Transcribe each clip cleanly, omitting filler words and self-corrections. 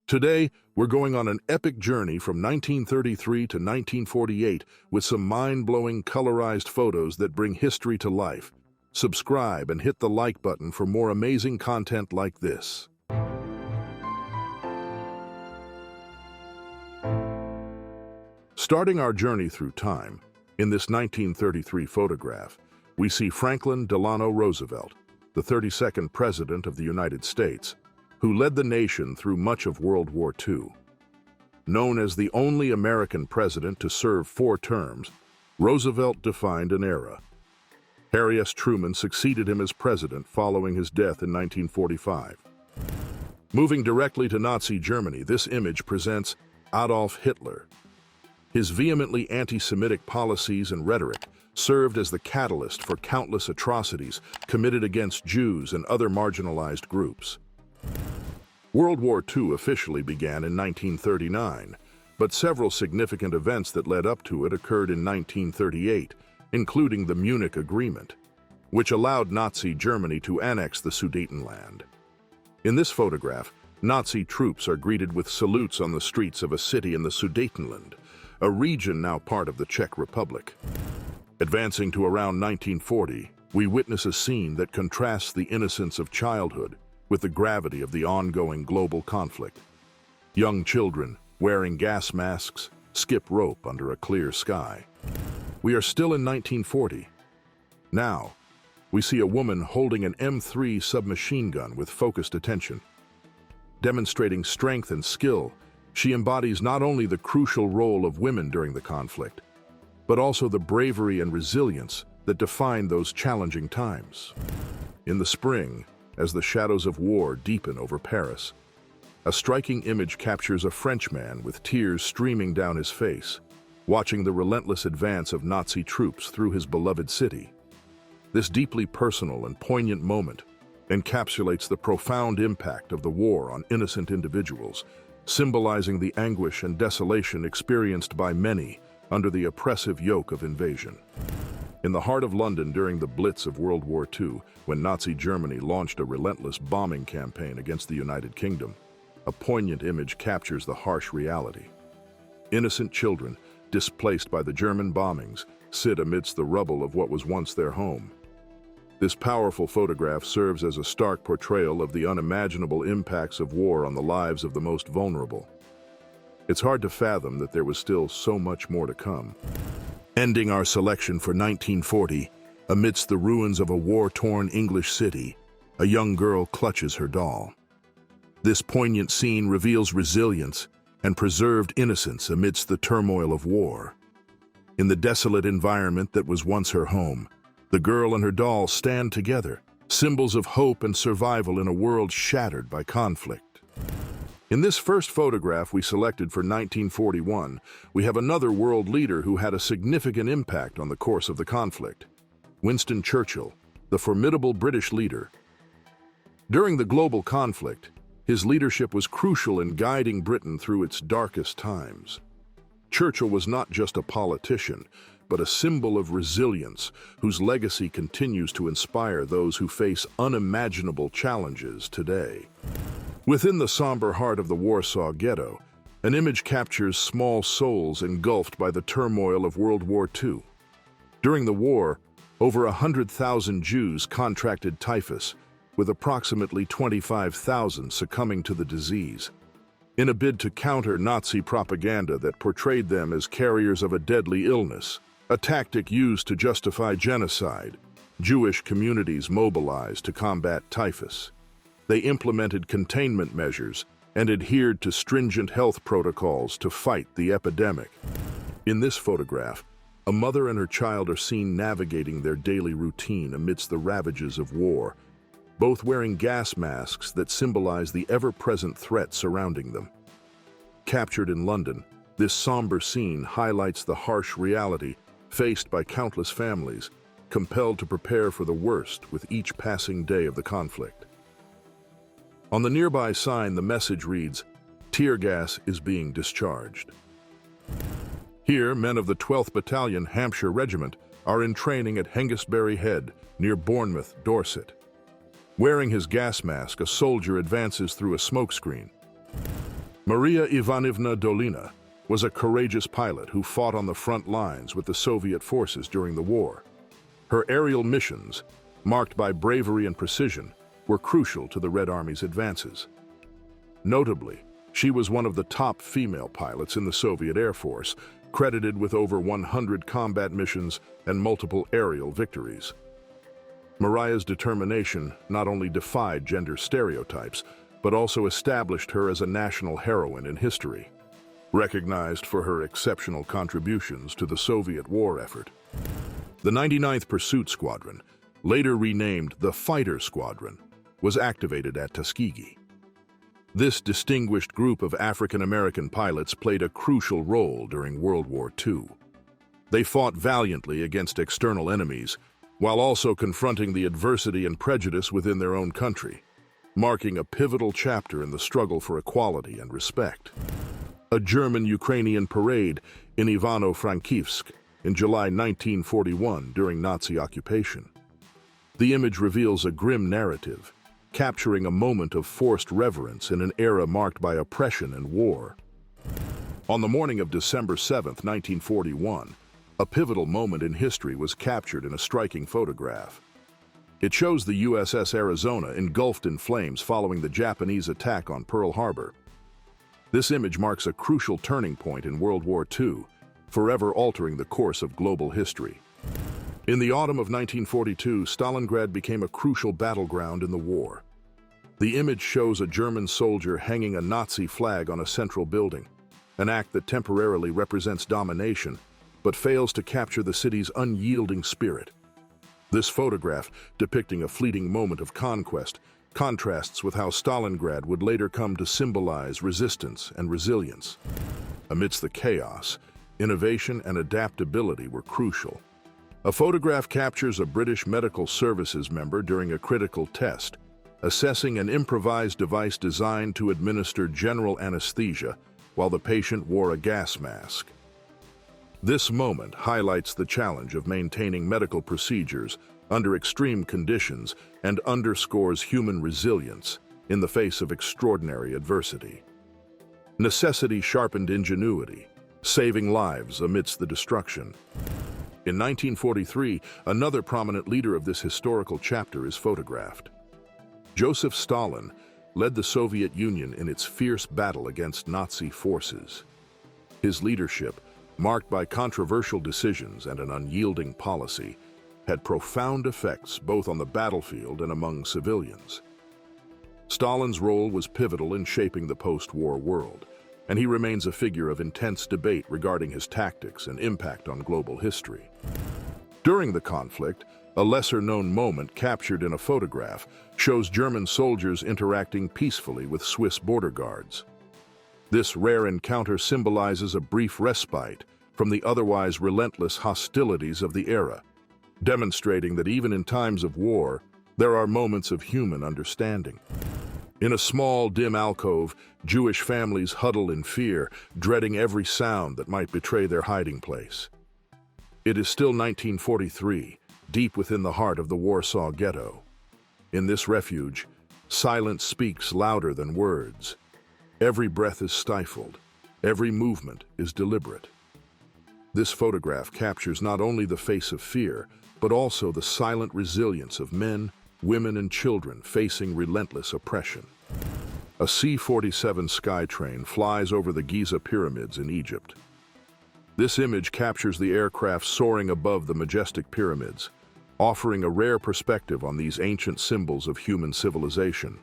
Today, we're going on an epic journey from 1933 to 1948 with some mind-blowing colorized photos that bring history to life. Subscribe and hit the like button for more amazing content like this. Starting our journey through time, in this 1933 photograph, we see Franklin Delano Roosevelt, the 32nd President of the United States, who led the nation through much of World War II. Known as the only American president to serve 4 terms, Roosevelt defined an era. Harry S. Truman succeeded him as president following his death in 1945. Moving directly to Nazi Germany, this image presents Adolf Hitler. His vehemently anti-Semitic policies and rhetoric served as the catalyst for countless atrocities committed against Jews and other marginalized groups. World War II officially began in 1939, but several significant events that led up to it occurred in 1938, including the Munich Agreement, which allowed Nazi Germany to annex the Sudetenland. In this photograph, Nazi troops are greeted with salutes on the streets of a city in the Sudetenland, a region now part of the Czech Republic. Advancing to around 1940, we witness a scene that contrasts the innocence of childhood with the gravity of the ongoing global conflict. Young children, wearing gas masks, skip rope under a clear sky. We are still in 1940. Now, we see a woman holding an M3 submachine gun with focused attention. Demonstrating strength and skill, she embodies not only the crucial role of women during the conflict, but also the bravery and resilience that defined those challenging times. In the spring, as the shadows of war deepen over Paris, a striking image captures a Frenchman with tears streaming down his face, watching the relentless advance of Nazi troops through his beloved city. This deeply personal and poignant moment encapsulates the profound impact of the war on innocent individuals, symbolizing the anguish and desolation experienced by many under the oppressive yoke of invasion. In the heart of London during the Blitz of World War II, when Nazi Germany launched a relentless bombing campaign against the United Kingdom, a poignant image captures the harsh reality. Innocent children, displaced by the German bombings, sit amidst the rubble of what was once their home. This powerful photograph serves as a stark portrayal of the unimaginable impacts of war on the lives of the most vulnerable. It's hard to fathom that there was still so much more to come. Ending our selection for 1940, amidst the ruins of a war-torn English city, a young girl clutches her doll. This poignant scene reveals resilience and preserved innocence amidst the turmoil of war. In the desolate environment that was once her home, the girl and her doll stand together, symbols of hope and survival in a world shattered by conflict. In this first photograph we selected for 1941, we have another world leader who had a significant impact on the course of the conflict: Winston Churchill, the formidable British leader. During the global conflict, his leadership was crucial in guiding Britain through its darkest times. Churchill was not just a politician, but a symbol of resilience whose legacy continues to inspire those who face unimaginable challenges today. Within the somber heart of the Warsaw Ghetto, an image captures small souls engulfed by the turmoil of World War II. During the war, over 100,000 Jews contracted typhus, with approximately 25,000 succumbing to the disease. In a bid to counter Nazi propaganda that portrayed them as carriers of a deadly illness, a tactic used to justify genocide, Jewish communities mobilized to combat typhus. They implemented containment measures and adhered to stringent health protocols to fight the epidemic. In this photograph, a mother and her child are seen navigating their daily routine amidst the ravages of war, both wearing gas masks that symbolize the ever-present threat surrounding them. Captured in London, this somber scene highlights the harsh reality faced by countless families, compelled to prepare for the worst with each passing day of the conflict. On the nearby sign, the message reads, "Tear gas is being discharged." Here, men of the 12th Battalion Hampshire Regiment are in training at Hengistbury Head, near Bournemouth, Dorset. Wearing his gas mask, a soldier advances through a smokescreen. Maria Ivanovna Dolina was a courageous pilot who fought on the front lines with the Soviet forces during the war. Her aerial missions, marked by bravery and precision, were crucial to the Red Army's advances. Notably, she was one of the top female pilots in the Soviet Air Force, credited with over 100 combat missions and multiple aerial victories. Maria's determination not only defied gender stereotypes, but also established her as a national heroine in history, recognized for her exceptional contributions to the Soviet war effort. The 99th Pursuit Squadron, later renamed the Fighter Squadron, was activated at Tuskegee. This distinguished group of African-American pilots played a crucial role during World War II. They fought valiantly against external enemies, while also confronting the adversity and prejudice within their own country, marking a pivotal chapter in the struggle for equality and respect. A German-Ukrainian parade in Ivano-Frankivsk in July 1941 during Nazi occupation. The image reveals a grim narrative, capturing a moment of forced reverence in an era marked by oppression and war. On the morning of December 7, 1941, a pivotal moment in history was captured in a striking photograph. It shows the USS Arizona engulfed in flames following the Japanese attack on Pearl Harbor. This image marks a crucial turning point in World War II, forever altering the course of global history. In the autumn of 1942, Stalingrad became a crucial battleground in the war. The image shows a German soldier hanging a Nazi flag on a central building, an act that temporarily represents domination, but fails to capture the city's unyielding spirit. This photograph, depicting a fleeting moment of conquest, contrasts with how Stalingrad would later come to symbolize resistance and resilience. Amidst the chaos, innovation and adaptability were crucial. A photograph captures a British Medical Services member during a critical test, assessing an improvised device designed to administer general anesthesia while the patient wore a gas mask. This moment highlights the challenge of maintaining medical procedures under extreme conditions and underscores human resilience in the face of extraordinary adversity. Necessity sharpened ingenuity, saving lives amidst the destruction. In 1943, another prominent leader of this historical chapter is photographed. Joseph Stalin led the Soviet Union in its fierce battle against Nazi forces. His leadership, marked by controversial decisions and an unyielding policy, had profound effects both on the battlefield and among civilians. Stalin's role was pivotal in shaping the post-war world, and he remains a figure of intense debate regarding his tactics and impact on global history. During the conflict, a lesser-known moment captured in a photograph shows German soldiers interacting peacefully with Swiss border guards. This rare encounter symbolizes a brief respite from the otherwise relentless hostilities of the era, demonstrating that even in times of war, there are moments of human understanding. In a small, dim alcove, Jewish families huddle in fear, dreading every sound that might betray their hiding place. It is still 1943, deep within the heart of the Warsaw Ghetto. In this refuge, silence speaks louder than words. Every breath is stifled. Every movement is deliberate. This photograph captures not only the face of fear, but also the silent resilience of men, women, and children facing relentless oppression. A C-47 Skytrain flies over the Giza pyramids in Egypt. This image captures the aircraft soaring above the majestic pyramids, offering a rare perspective on these ancient symbols of human civilization.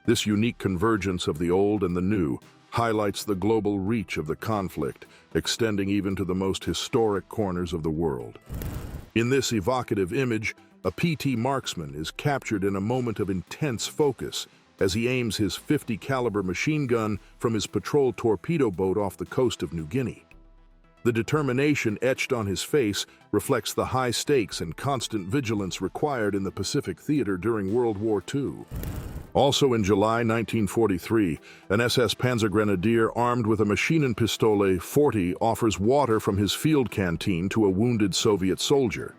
This unique convergence of the old and the new highlights the global reach of the conflict, extending even to the most historic corners of the world. In this evocative image, a PT marksman is captured in a moment of intense focus as he aims his .50 caliber machine gun from his patrol torpedo boat off the coast of New Guinea. The determination etched on his face reflects the high stakes and constant vigilance required in the Pacific Theater during World War II. Also in July 1943, an SS Panzergrenadier armed with a Maschinenpistole 40 offers water from his field canteen to a wounded Soviet soldier.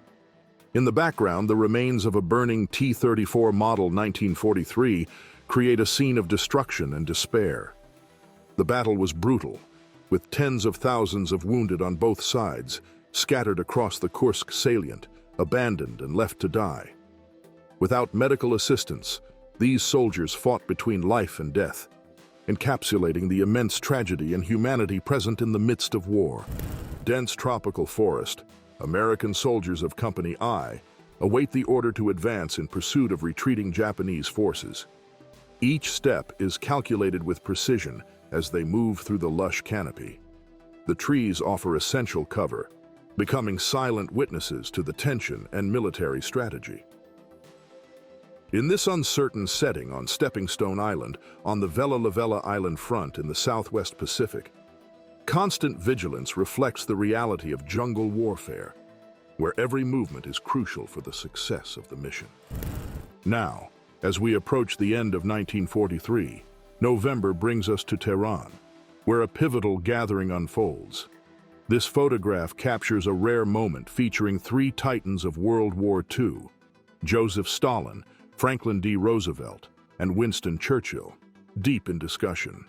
In the background, the remains of a burning T-34 model 1943 create a scene of destruction and despair. The battle was brutal, with tens of thousands of wounded on both sides, scattered across the Kursk salient, abandoned and left to die. Without medical assistance, these soldiers fought between life and death, encapsulating the immense tragedy and humanity present in the midst of war. Dense tropical forest, American soldiers of Company I await the order to advance in pursuit of retreating Japanese forces. Each step is calculated with precision as they move through the lush canopy. The trees offer essential cover, becoming silent witnesses to the tension and military strategy. In this uncertain setting on Stepping Stone Island, on the Vella Lavella Island front in the Southwest Pacific, constant vigilance reflects the reality of jungle warfare, where every movement is crucial for the success of the mission. Now, as we approach the end of 1943, November brings us to Tehran, where a pivotal gathering unfolds. This photograph captures a rare moment featuring three titans of World War II: Joseph Stalin, Franklin D. Roosevelt, and Winston Churchill, deep in discussion.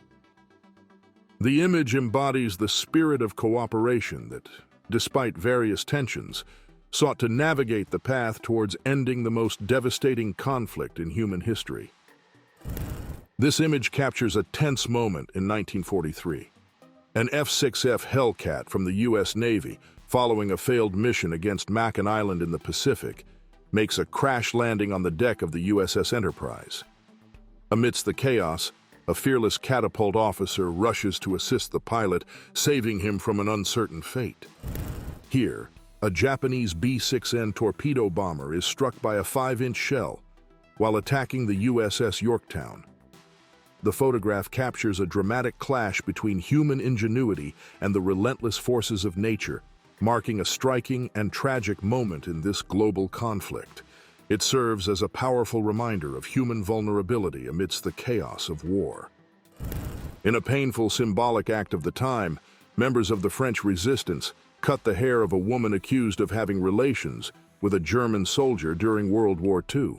The image embodies the spirit of cooperation that, despite various tensions, sought to navigate the path towards ending the most devastating conflict in human history. This image captures a tense moment in 1943. An F-6F Hellcat from the U.S. Navy, following a failed mission against Mackinac Island in the Pacific, makes a crash landing on the deck of the USS Enterprise. Amidst the chaos, a fearless catapult officer rushes to assist the pilot, saving him from an uncertain fate. Here, a Japanese B-6N torpedo bomber is struck by a 5-inch shell while attacking the USS Yorktown. The photograph captures a dramatic clash between human ingenuity and the relentless forces of nature, marking a striking and tragic moment in this global conflict. It serves as a powerful reminder of human vulnerability amidst the chaos of war. In a painful symbolic act of the time, members of the French resistance cut the hair of a woman accused of having relations with a German soldier during World War II.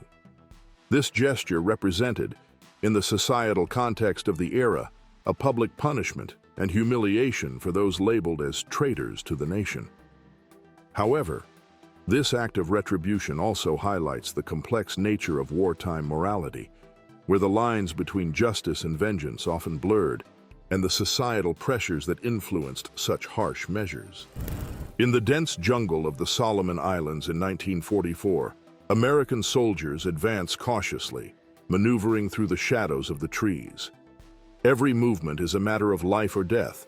This gesture represented, in the societal context of the era, a public punishment and humiliation for those labeled as traitors to the nation. However, this act of retribution also highlights the complex nature of wartime morality, where the lines between justice and vengeance often blurred, and the societal pressures that influenced such harsh measures. In the dense jungle of the Solomon Islands in 1944, American soldiers advance cautiously, maneuvering through the shadows of the trees. Every movement is a matter of life or death,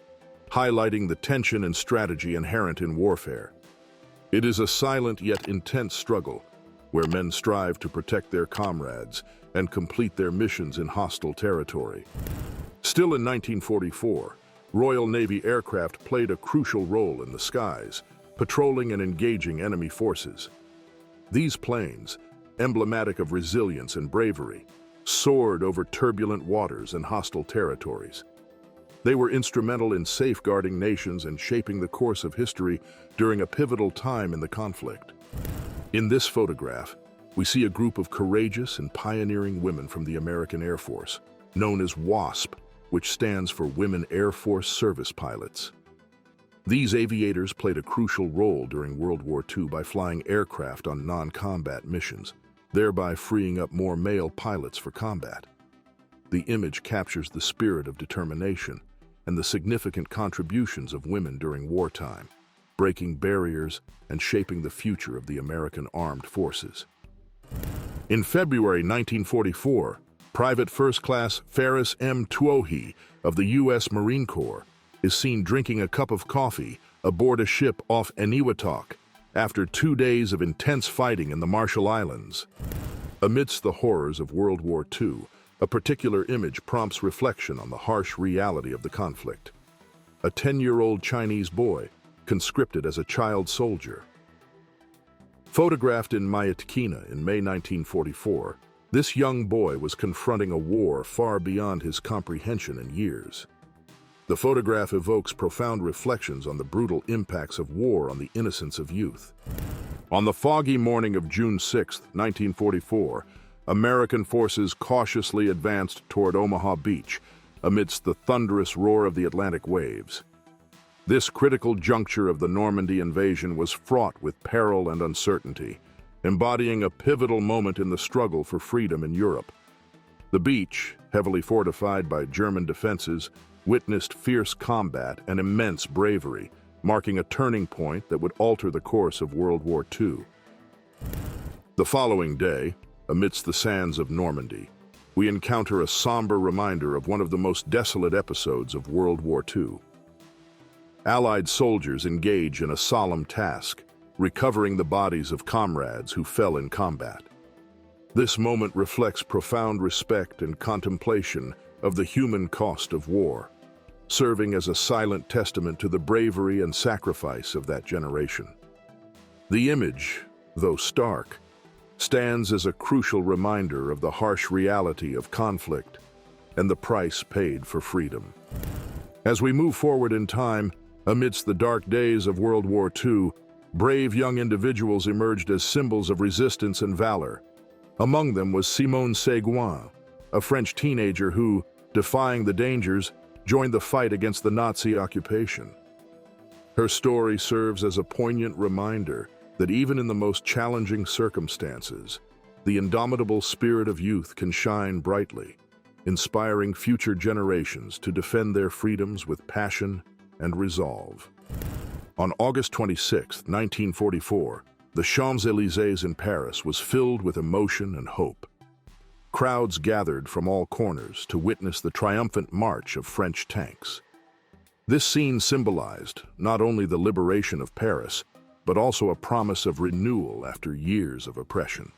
highlighting the tension and strategy inherent in warfare. It is a silent yet intense struggle, where men strive to protect their comrades and complete their missions in hostile territory. Still in 1944, Royal Navy aircraft played a crucial role in the skies, patrolling and engaging enemy forces. These planes, emblematic of resilience and bravery, soared over turbulent waters and hostile territories. They were instrumental in safeguarding nations and shaping the course of history during a pivotal time in the conflict. In this photograph, we see a group of courageous and pioneering women from the American Air Force, known as WASP, which stands for Women Air Force Service Pilots. These aviators played a crucial role during World War II by flying aircraft on non-combat missions, thereby freeing up more male pilots for combat. The image captures the spirit of determination and the significant contributions of women during wartime, breaking barriers and shaping the future of the American Armed Forces. In February 1944, Private First Class Ferris M. Tuohy of the U.S. Marine Corps is seen drinking a cup of coffee aboard a ship off Eniwetok after 2 days of intense fighting in the Marshall Islands. Amidst the horrors of World War II, a particular image prompts reflection on the harsh reality of the conflict. A 10-year-old Chinese boy, conscripted as a child soldier. Photographed in Myitkyina in May 1944, this young boy was confronting a war far beyond his comprehension in years. The photograph evokes profound reflections on the brutal impacts of war on the innocence of youth. On the foggy morning of June 6, 1944, American forces cautiously advanced toward Omaha Beach, amidst the thunderous roar of the Atlantic waves. This critical juncture of the Normandy invasion was fraught with peril and uncertainty, embodying a pivotal moment in the struggle for freedom in Europe. The beach, heavily fortified by German defenses, witnessed fierce combat and immense bravery, marking a turning point that would alter the course of World War II. The following day, amidst the sands of Normandy, we encounter a somber reminder of one of the most desolate episodes of World War II. Allied soldiers engage in a solemn task, recovering the bodies of comrades who fell in combat. This moment reflects profound respect and contemplation of the human cost of war, serving as a silent testament to the bravery and sacrifice of that generation. The image, though stark, stands as a crucial reminder of the harsh reality of conflict and the price paid for freedom. As we move forward in time, amidst the dark days of World War II, brave young individuals emerged as symbols of resistance and valor. Among them was Simone Seguin, a French teenager who, defying the dangers, joined the fight against the Nazi occupation. Her story serves as a poignant reminder that even in the most challenging circumstances, the indomitable spirit of youth can shine brightly, inspiring future generations to defend their freedoms with passion and resolve. On August 26, 1944, the Champs-Élysées in Paris was filled with emotion and hope. Crowds gathered from all corners to witness the triumphant march of French tanks. This scene symbolized not only the liberation of Paris, but also a promise of renewal after years of oppression.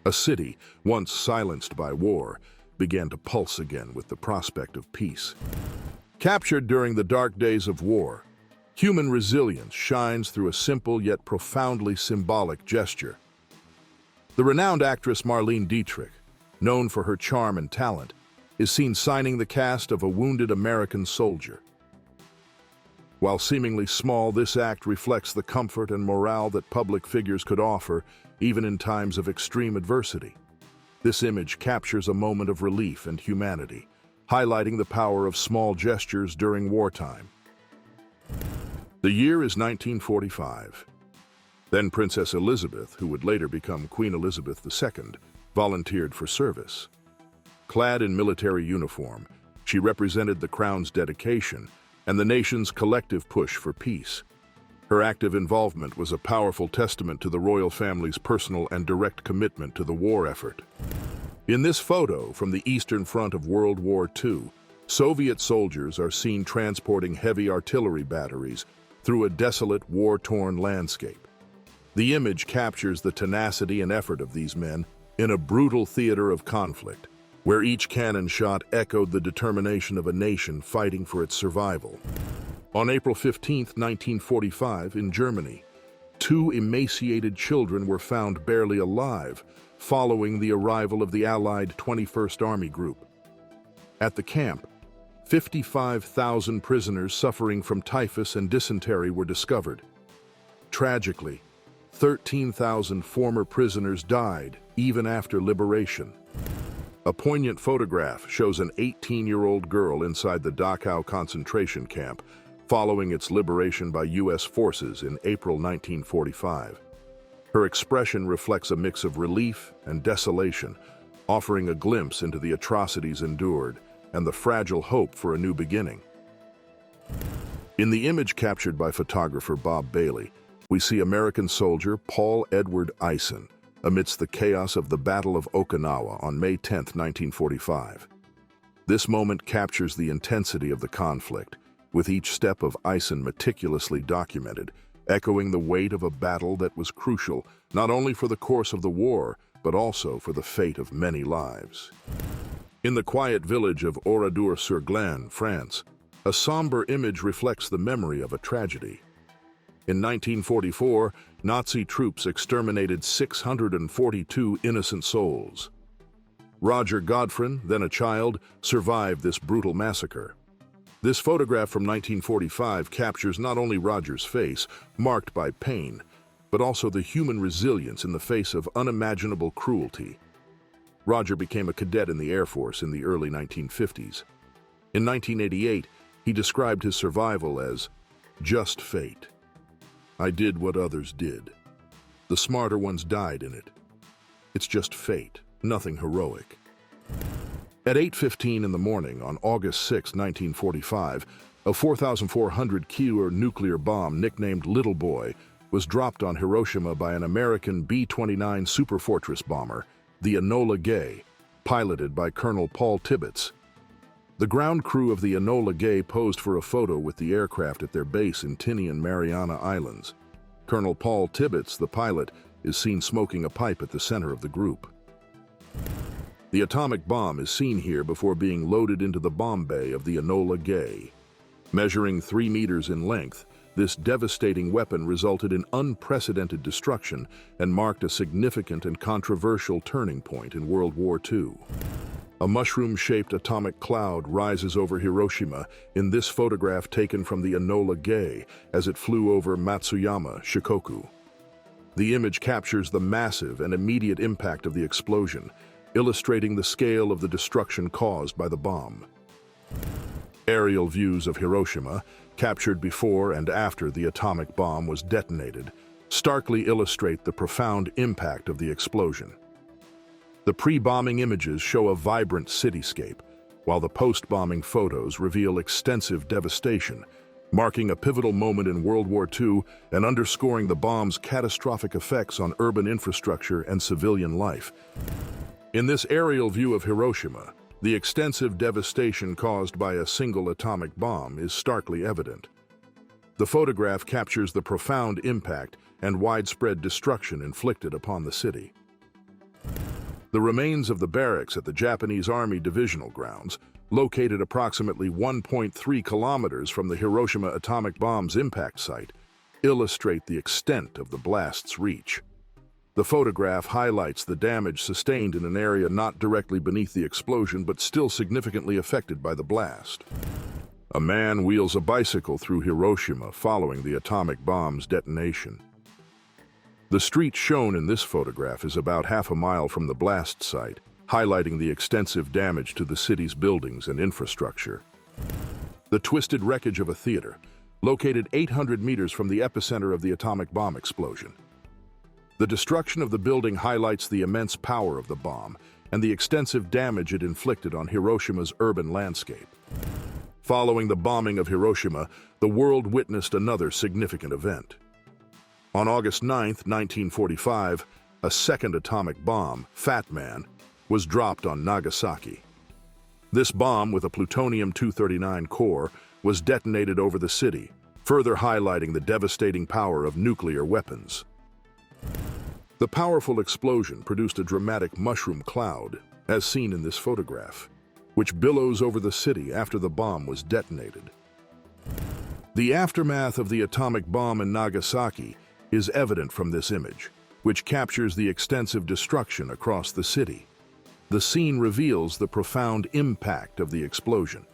A city, once silenced by war, began to pulse again with the prospect of peace. Captured during the dark days of war, human resilience shines through a simple yet profoundly symbolic gesture. The renowned actress Marlene Dietrich, known for her charm and talent, is seen signing the cast of a wounded American soldier. While seemingly small, this act reflects the comfort and morale that public figures could offer, even in times of extreme adversity. This image captures a moment of relief and humanity, highlighting the power of small gestures during wartime. The year is 1945. Then Princess Elizabeth, who would later become Queen Elizabeth II, volunteered for service. Clad in military uniform, she represented the Crown's dedication and the nation's collective push for peace. Her active involvement was a powerful testament to the royal family's personal and direct commitment to the war effort. In this photo from the Eastern Front of World War II, Soviet soldiers are seen transporting heavy artillery batteries through a desolate, war-torn landscape. The image captures the tenacity and effort of these men in a brutal theater of conflict, where each cannon shot echoed the determination of a nation fighting for its survival. On April 15, 1945, in Germany, 2 emaciated children were found barely alive following the arrival of the Allied 21st Army Group. At the camp, 55,000 prisoners suffering from typhus and dysentery were discovered. Tragically, 13,000 former prisoners died even after liberation. A poignant photograph shows an 18-year-old girl inside the Dachau concentration camp following its liberation by U.S. forces in April 1945. Her expression reflects a mix of relief and desolation, offering a glimpse into the atrocities endured and the fragile hope for a new beginning. In the image captured by photographer Bob Bailey, we see American soldier Paul Edward Eisen amidst the chaos of the Battle of Okinawa on May 10, 1945. This moment captures the intensity of the conflict, with each step of Eisen meticulously documented, echoing the weight of a battle that was crucial not only for the course of the war, but also for the fate of many lives. In the quiet village of Oradour-sur-Glane, France, a somber image reflects the memory of a tragedy. In 1944, Nazi troops exterminated 642 innocent souls. Roger Godfrey, then a child, survived this brutal massacre. This photograph from 1945 captures not only Roger's face, marked by pain, but also the human resilience in the face of unimaginable cruelty. Roger became a cadet in the Air Force in the early 1950s. In 1988, he described his survival as just fate. I did what others did. The smarter ones died in it. It's just fate, nothing heroic. At 8:15 in the morning on August 6, 1945, a 4,400-kilo nuclear bomb nicknamed Little Boy was dropped on Hiroshima by an American B-29 Superfortress bomber, the Enola Gay, piloted by Colonel Paul Tibbets. The ground crew of the Enola Gay posed for a photo with the aircraft at their base in Tinian, Mariana Islands. Colonel Paul Tibbets, the pilot, is seen smoking a pipe at the center of the group. The atomic bomb is seen here before being loaded into the bomb bay of the Enola Gay. Measuring 3 meters in length, this devastating weapon resulted in unprecedented destruction and marked a significant and controversial turning point in World War II. A mushroom-shaped atomic cloud rises over Hiroshima in this photograph taken from the Enola Gay as it flew over Matsuyama, Shikoku. The image captures the massive and immediate impact of the explosion, illustrating the scale of the destruction caused by the bomb. Aerial views of Hiroshima, captured before and after the atomic bomb was detonated, starkly illustrate the profound impact of the explosion. The pre-bombing images show a vibrant cityscape, while the post-bombing photos reveal extensive devastation, marking a pivotal moment in World War II and underscoring the bomb's catastrophic effects on urban infrastructure and civilian life. In this aerial view of Hiroshima, the extensive devastation caused by a single atomic bomb is starkly evident. The photograph captures the profound impact and widespread destruction inflicted upon the city. The remains of the barracks at the Japanese Army Divisional Grounds, located approximately 1.3 kilometers from the Hiroshima atomic bomb's impact site, illustrate the extent of the blast's reach. The photograph highlights the damage sustained in an area not directly beneath the explosion but still significantly affected by the blast. A man wheels a bicycle through Hiroshima following the atomic bomb's detonation. The street shown in this photograph is about half a mile from the blast site, highlighting the extensive damage to the city's buildings and infrastructure. The twisted wreckage of a theater, located 800 meters from the epicenter of the atomic bomb explosion. The destruction of the building highlights the immense power of the bomb and the extensive damage it inflicted on Hiroshima's urban landscape. Following the bombing of Hiroshima, the world witnessed another significant event. On August 9, 1945, a second atomic bomb, Fat Man, was dropped on Nagasaki. This bomb, with a plutonium-239 core, was detonated over the city, further highlighting the devastating power of nuclear weapons. The powerful explosion produced a dramatic mushroom cloud, as seen in this photograph, which billows over the city after the bomb was detonated. The aftermath of the atomic bomb in Nagasaki is evident from this image, which captures the extensive destruction across the city. The scene reveals the profound impact of the explosion.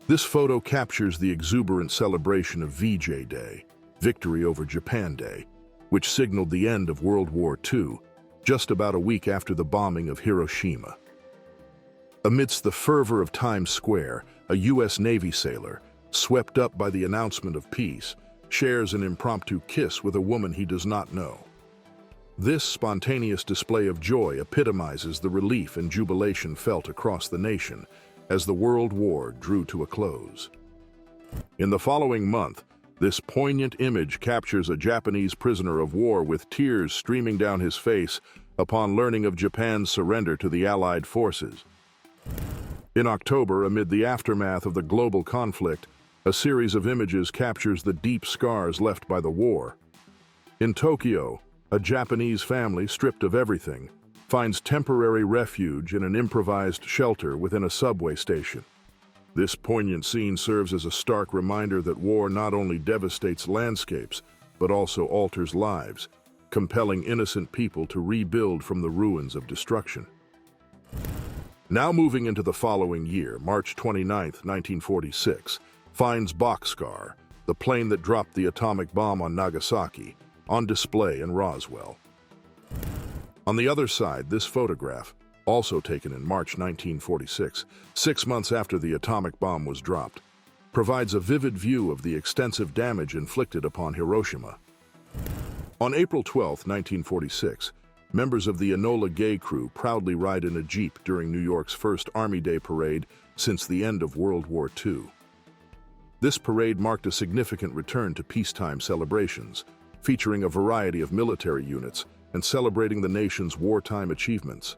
This photo captures the exuberant celebration of VJ Day, Victory over Japan Day, which signaled the end of World War II, just about a week after the bombing of Hiroshima. Amidst the fervor of Times Square, a U.S. Navy sailor, swept up by the announcement of peace, shares an impromptu kiss with a woman he does not know. This spontaneous display of joy epitomizes the relief and jubilation felt across the nation as the World War drew to a close. In the following month, this poignant image captures a Japanese prisoner of war with tears streaming down his face upon learning of Japan's surrender to the Allied forces. In October, amid the aftermath of the global conflict, a series of images captures the deep scars left by the war. In Tokyo, a Japanese family stripped of everything finds temporary refuge in an improvised shelter within a subway station. This poignant scene serves as a stark reminder that war not only devastates landscapes, but also alters lives, compelling innocent people to rebuild from the ruins of destruction. Now moving into the following year, March 29, 1946, finds Bockscar, the plane that dropped the atomic bomb on Nagasaki, on display in Roswell. On the other side, this photograph, also taken in March 1946, 6 months after the atomic bomb was dropped, provides a vivid view of the extensive damage inflicted upon Hiroshima. On April 12, 1946, members of the Enola Gay crew proudly ride in a Jeep during New York's first Army Day parade since the end of World War II. This parade marked a significant return to peacetime celebrations, featuring a variety of military units and celebrating the nation's wartime achievements.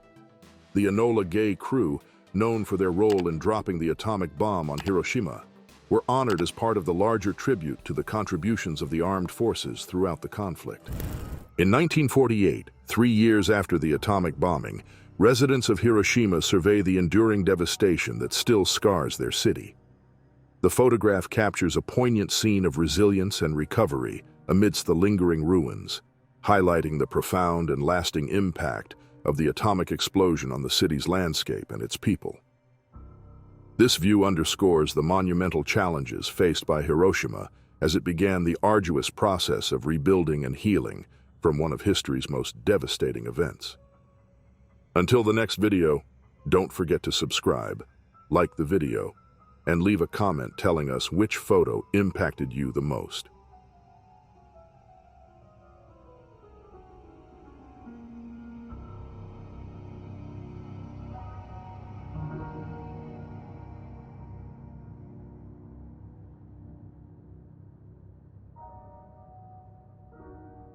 The Enola Gay crew, known for their role in dropping the atomic bomb on Hiroshima, were honored as part of the larger tribute to the contributions of the armed forces throughout the conflict. In 1948, 3 years after the atomic bombing, residents of Hiroshima survey the enduring devastation that still scars their city. The photograph captures a poignant scene of resilience and recovery amidst the lingering ruins, highlighting the profound and lasting impact of the atomic explosion on the city's landscape and its people. This view underscores the monumental challenges faced by Hiroshima as it began the arduous process of rebuilding and healing from one of history's most devastating events. Until the next video, don't forget to subscribe, like the video, and leave a comment telling us which photo impacted you the most.